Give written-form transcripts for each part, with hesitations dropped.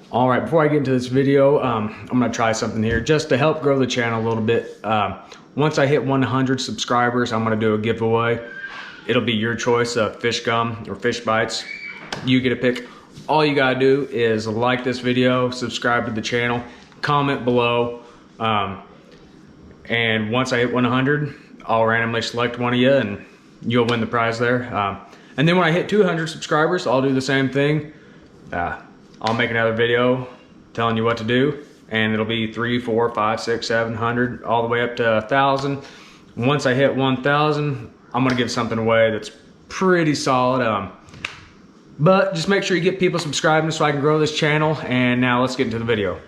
All right, before I get into this video, I'm gonna try something here just to help grow the channel a little bit. Once I hit 100 subscribers, I'm gonna do a giveaway. It'll be your choice of fish gum or fish bites. You get to pick. All you gotta do is like this video, subscribe to the channel, comment below, and once I hit 100, I'll randomly select one of you and you'll win the prize there. And then when I hit 200 subscribers, I'll do the same thing. I'll make another video telling you what to do, and it'll be 3, 4, 5, 6, 700, all the way up to 1,000. Once I hit 1,000, I'm gonna give something away that's pretty solid. But just make sure you get people subscribing so I can grow this channel. And now let's get into the video.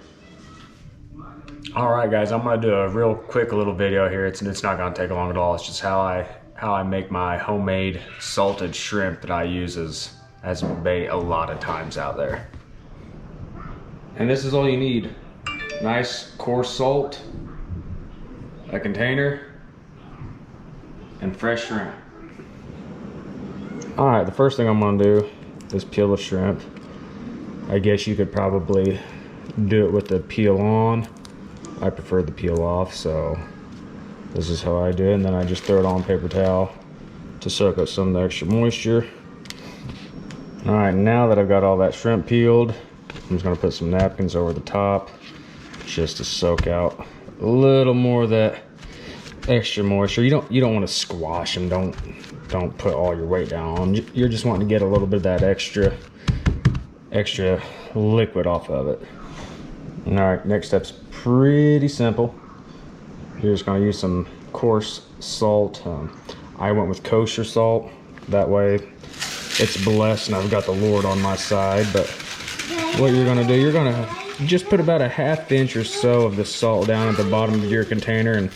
All right, guys, I'm gonna do a real quick little video here. It's not gonna take long at all. It's just how I make my homemade salted shrimp that I use as bait a lot of times out there. And this is all you need. Nice coarse salt, a container, and fresh shrimp. All right, the first thing I'm gonna do is peel the shrimp. I guess you could probably do it with the peel on. I prefer the peel off, so this is how I do it. And then I just throw it on paper towel to soak up some of the extra moisture. All right, now that I've got all that shrimp peeled, I'm just gonna put some napkins over the top just to soak out a little more of that extra moisture. You don't want to squash them. Don't put all your weight down on them. You're just wanting to get a little bit of that extra liquid off of it. All right, next step's pretty simple. You're just gonna use some coarse salt. I went with kosher salt. That way it's blessed and I've got the Lord on my side. But what you're gonna do, you're gonna just put about a ½ inch or so of the salt down at the bottom of your container. And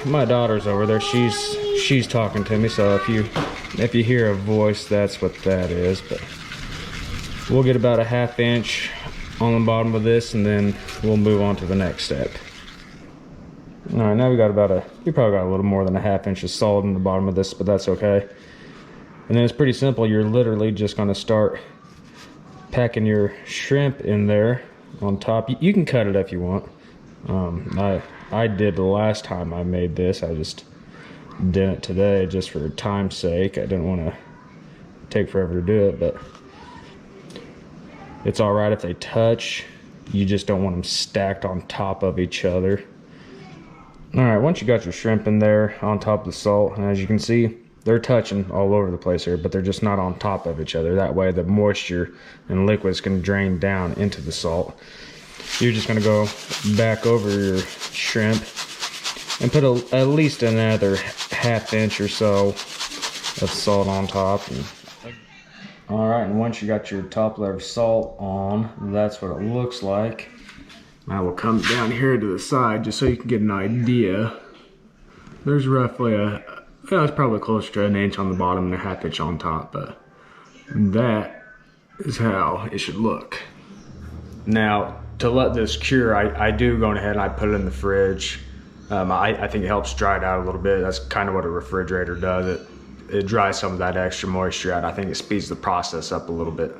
my daughter's over there, she's talking to me, so if you hear a voice, that's what that is. But we'll get about a ½ inch on the bottom of this, and then we'll move on to the next step. All right, now we got you probably got a little more than a ½ inch of salt in the bottom of this, but that's okay. And then it's pretty simple. You're literally just gonna start packing your shrimp in there on top. You can cut it if you want. I did the last time I made this. I just did it today just for time's sake. I didn't want to take forever to do it, but it's all right if they touch. You just don't want them stacked on top of each other. All right, once you got your shrimp in there on top of the salt, and as you can see, they're touching all over the place here, but they're just not on top of each other. That way the moisture and liquids can drain down into the salt. You're just gonna go back over your shrimp and put at least another ½ inch or so of salt on top. All right, and once you got your top layer of salt on, that's what it looks like. I will come down here to the side just so you can get an idea. There's roughly it's probably close to 1 inch on the bottom and a ½ inch on top, but that is how it should look. Now, to let this cure, I do go ahead and I put it in the fridge. I think it helps dry it out a little bit. That's kind of what a refrigerator does. It dries some of that extra moisture out. I think it speeds the process up a little bit.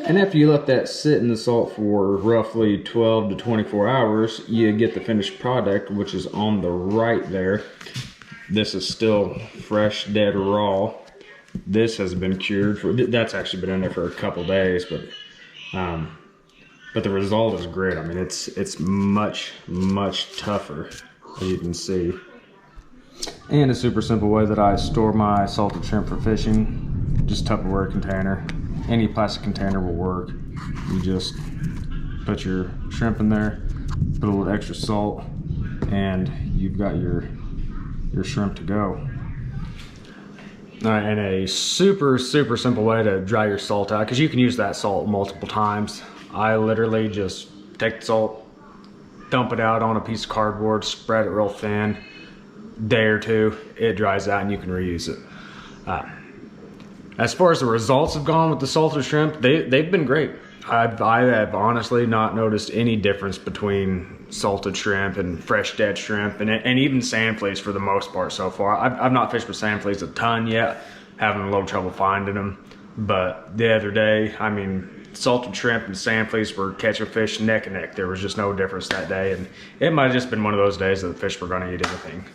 And after you let that sit in the salt for roughly 12 to 24 hours, you get the finished product, which is on the right there. This is still fresh, dead, raw. This has been cured that's actually been in there for a couple days, but the result is great. I mean, it's much tougher, as you can see. And a super simple way that I store my salted shrimp for fishing, just Tupperware container. Any plastic container will work. You just put your shrimp in there, put a little extra salt, and you've got your shrimp to go. All right, and a super simple way to dry your salt out, because you can use that salt multiple times. I literally just take the salt, dump it out on a piece of cardboard, spread it real thin, day or two, it dries out and you can reuse it. As far as the results have gone with the salted shrimp, they've been great. I have honestly not noticed any difference between salted shrimp and fresh dead shrimp, and even sand fleas for the most part so far. I've not fished with sand fleas a ton yet, having a little trouble finding them. But the other day, I mean, salted shrimp and sand fleas were catching fish neck and neck. There was just no difference that day, and it might have just been one of those days that the fish were gonna eat anything.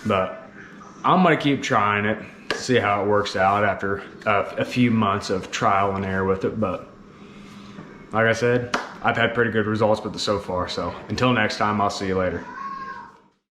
But I'm gonna keep trying it, see how it works out after a few months of trial and error with it. But like I said, I've had pretty good results with it so far. So until next time, I'll see you later.